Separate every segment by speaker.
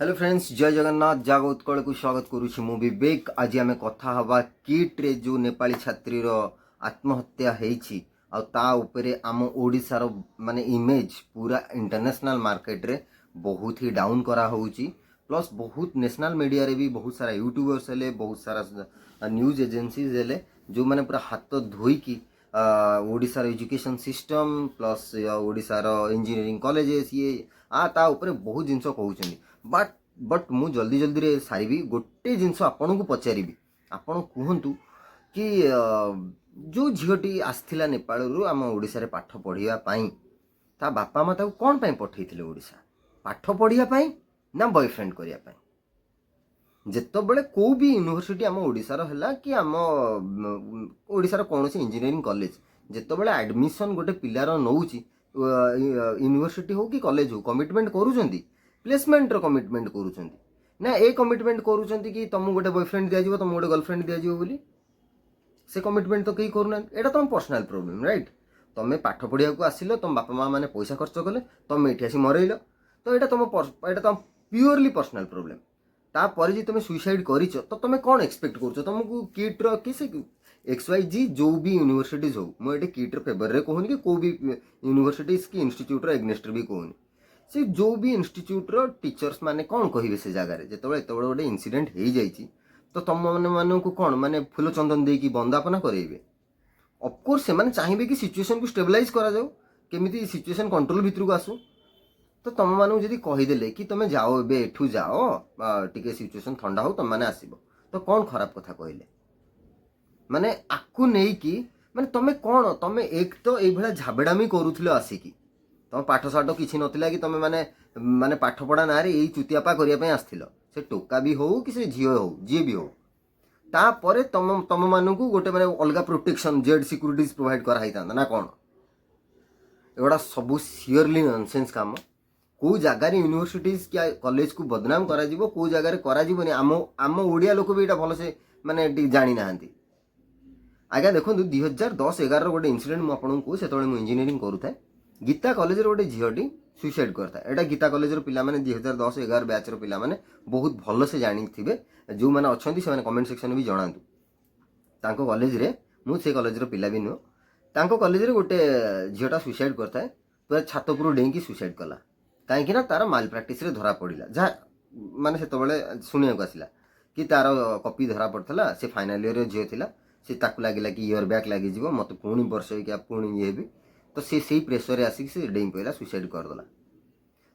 Speaker 1: Hello friends, जय जगन्नाथ। जाग उत्कल को स्वागत करुछि मु विवेक। आज आम कथा हवा किट रे जो नेपाली छात्री आत्महत्या हेछि आ ता उपरे आम ओडिसार माने इमेज पूरा इंटरनेशनल मार्केट रे बहुत ही डाउन करा होउछि। प्लस बहुत नेशनल मीडिया रे भी बहुत सारा यूट्यूबर्स हेले, बहुत सारा न्यूज एजेंसीज हेले जो माने पूरा हाथ धोई की ओडिसार एजुकेशन सिस्टम प्लस ओडिसार इंजीनियरिंग कॉलेजेस ये ता उपरे बहुत जिनस कहउछन्ती। बट मु जल्दी जल्दी रे सारी गोटे जिनस आपन को पचारि आपन कहतु कि जो झीटी आसला नेपाल रु आम ओडिसा रे पाठ पढ़िया पाई ता बापा माँ कौन पाई पठेइथिले ओडिसा पाठ पढ़िया पाई ना बॉयफ्रेंड करिया पाई। जेतबेले को भी यूनिवर्सिटी आम ओडिसा रो हला कि आम ओडिसा रो कोनोसी इंजीनियरिंग कॉलेज जेतबेले एडमिशन गोटे पिलार नउची यूनिवर्सिटी हो कि कॉलेज हो कमिटमेंट करूछंती, प्लेसमेंट रो कमिटमेंट करूछंती ना ए कमिटमेंट करूछंती कि तुम गोटे बॉयफ्रेंड दिया जिवो, तुम गोटे गर्लफ्रेंड दिया जिवो बोली। से कमिटमेंट तो कहीं करूना। एटा तुम पर्सनल प्रॉब्लम, राइट? तुम पाठ पढ़िया को आसिल, तुम बापा माँ मैंने पैसा खर्च कले, तुम एठी आसी मरइल, तो एटा तुम प्योरली पर्सनल प्रॉब्लम। तापर जी तुम सुइसाइड करिछ तो तुम कौन एक्सपेक्ट करूछ? तुमको किट रो कि से XYZ जो भी यूनिवर्सिटीज हो, मुझे किट रो फेवर रे कहूनी कि को भी यूनिवर्सिटीज की इंस्टीट्यूट रो एग्नेस्ट भी कहूनी। से जो भी इंस्टीट्यूट रो टीचर्स माने कौन कहिबे से जगह रे जेतबेले एतबेले गोटे इंसिडेंट हेइ जाइछि तो तुम माने को कौन माने फूल चंदन देकी बंदापना करेइबे? ऑफ कोर्स से माने चाहिबे कि सिचुएशन को स्टेबलाइज करा जाऊ, केमिति सिचुएशन कंट्रोल भितर को आसू। तो तुम मानू जदि कहीदेले कि तुम जाओ एबे एठू जाओ टिके सिचुएशन ठंडा हो तुम माने आसीबो, तो कौन खराब कथा कहले? माने आकु नहीं कि माने तुम कौन तुम एक तो ए भला झाबेडामी करूथिलो आसीकी तुम पाठ साठ किसी नथिला कि तुम माने माने पाठ पढ़ा ना रे एई चुतियापा करिया पय आस्थिलो। से टोका भी हो कि से झियो हो जी भी हो, तापरे तुम तुम मानकू गोटे माने अलगा प्रोटेक्शन जेड सिक्युरिटीज प्रोवाइड करा हितांदा ना कौन? एगोड़ा सबू सियरली नॉनसेंस काम। को जगार यूनिवर्सिटीज क्या कॉलेज को बदनाम करा जीवो, को जगार करा जीवोनी आम आम ओडिया लोक भी एटा भल से माने जानी नाहंती। आज्ञा देखो 2010-11 गोटे इनसीडेंट मुझे से इंजीनियरिंग करूए गीता कॉलेज गोटे झीटी सुइसाइड करता है। यहाँ गीता कॉलेज पिला माने 2010-11 बैच पिला माने बहुत भल से जानी थे, जो मैंने अच्छा से कमेंट सेक्शन भी जनातु तांको कॉलेज रे मुझे कॉलेज पिला भी नुह तांको कॉलेज रे गोटे झीटा सुइसाइड करता है, पूरा छात उपर डेईकी सुइसाइड कला कहीं तार माल प्राक्टिस धरा पड़ा जहाँ माने से शुणा आसला कि तार कॉपी धरा पड़ता से फाइनाल ईयर झील थी से ताकू लगे कि ईयर बैक लगे मत पुणी वर्ष हो पुणी ये भी तो से प्रेसर आसिक से डेई पड़ा सुइसाइड करदेला।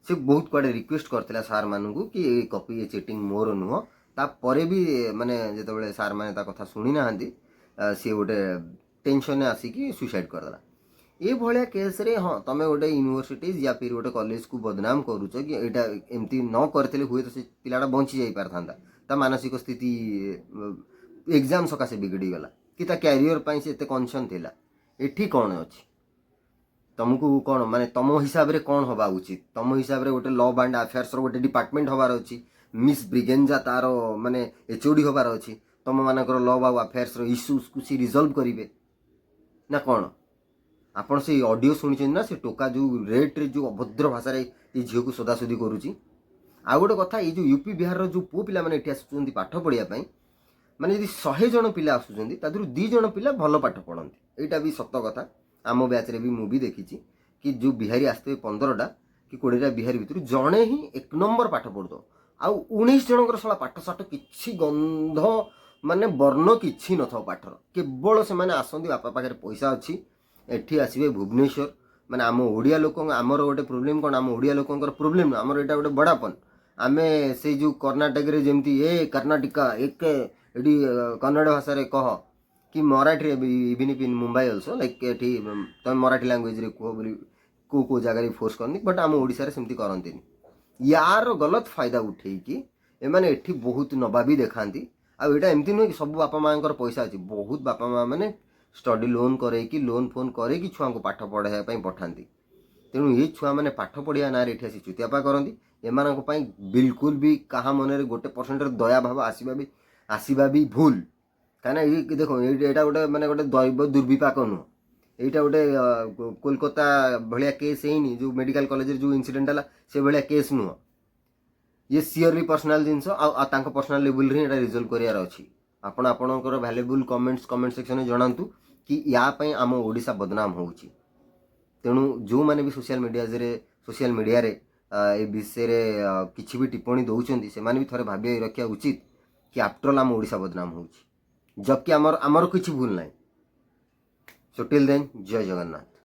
Speaker 1: से बहुत कुआडे रिक्वेस्ट करथिला सार मानू कि ये कॉपी ये चीटिंग मोर नुह, तापर भी माने जिते सार मैंने कथा शुणी ना सी गोटे टेंशन आसिकी सुइसाइड करदेला। ये भाया केस रे हाँ तुम गोटे यूनिवर्सिटीज या फिर गोटे कॉलेज को बदनाम करुच कि यहाँ एमती न करते हुए तो से पिलाटा बंची जाई पारथांता, ता मानसिक स्थिति एग्जाम सकाशे बिगड़ी गला कि ता कैरियर पाई से एते कनसर्न थिला। एठी कौन अछि तुमको कौन माने तुम हिसाब रे कौन हवा उचित? तुम हिसाब रे गोटे लव एंड अफेयर्स रो गोटे डिपार्टमेंट हबार अछि, मिस ब्रिगेंजा तार माने HOD हबार अछि, तुम मानकर लव आ अफेयर्स रो इश्यूज को सी रिजॉल्व करिवे ना कौन? आपन से ऑडियो शुणी ना से टोका जो रेट रे जो अभद्र भाषा रे ये झील को सदासुदी करुच्ची। आ गोटे कथा ये जो यूपी बिहार जो पु पिला माने एठी आसुचंती पाठ पढ़िया पई माने यदि 100 जन पिला आसुचंती ता दुरु 2 जन पिला भल पाठ पढ़ंती। एटा भी सत्य कथा। आम बैच रे भी मु भी देखी कि जो बिहारी आसते 15टा कि 20टा बिहारी भितर जड़े ही 1 नंबर पाठ पढ़दो आ 19 जनकर साला पाठ साठ किछि गंध माने वर्ण किछि न था पाठर, केवल से माने आसंती बापा पाखे पैसा अच्छी एठी आसबे भुवनेश्वर माने आम ओडिया लोक आमर गोटे प्रोब्लेम कौन? आम ओडिया लोकंकर प्रोब्लेम आमर एटा गोटे बड़ापन। आमे से जो कर्णाटक रे जेमती ए कर्णाटका एक एडी कन्नड़ भाषा रे कह कि Marathi even in Mumbai also like एठी तुम मराठी लैंग्वेज रे कह बोली को जगह फोर्स करनी, बट आम ओडिसा रे सेमती करंतिनी। यार गलत फायदा उठे कि एमाने एठी बहुत नबाबी देखांती। आ एटा एमती नुह कि सब बापा माँ पैसा अच्छी, बहुत बापा माँ मैंने स्टडी लोन करके लोन फोन करके छुआ को पाठ पढ़ाई पठाती। तेणु ये छुआ मैंने पाठ पढ़िया ना ये आसी चुतियापा करती। एमानक पई बिल्कुल भी कहा मन गोटे परसेंट दया भाव आसवा भी भूल। कहीं ये देखो यहाँ गोटे मैंने गोटे दैव दुर्विपाक नुह, यहाँ गोटे कोलकाता भाया केस है जो मेडिकल कॉलेज जो इनसीडेंट है से भाया केस नुह। ये सियोरली पर्सनाल जिनस पर्सनाल लेवल रे रिजल्व करार अच्छी आपण आपणकर भैल्यूबल कमेंट सेक्शन में जनातु कि या पई आम ओडिशा बदनाम होउची तेणु जो मैंने भी सोशल मीडिया रे ए विषय रे किछि भी टिप्पणी दउचंती से माने भी थरे भाबी रखिया उचित कि आफ्टर ऑल आम ओडिशा बदनाम होउची जबकि आमर किछि भूल नाही। सो टिल देन जय जगन्नाथ।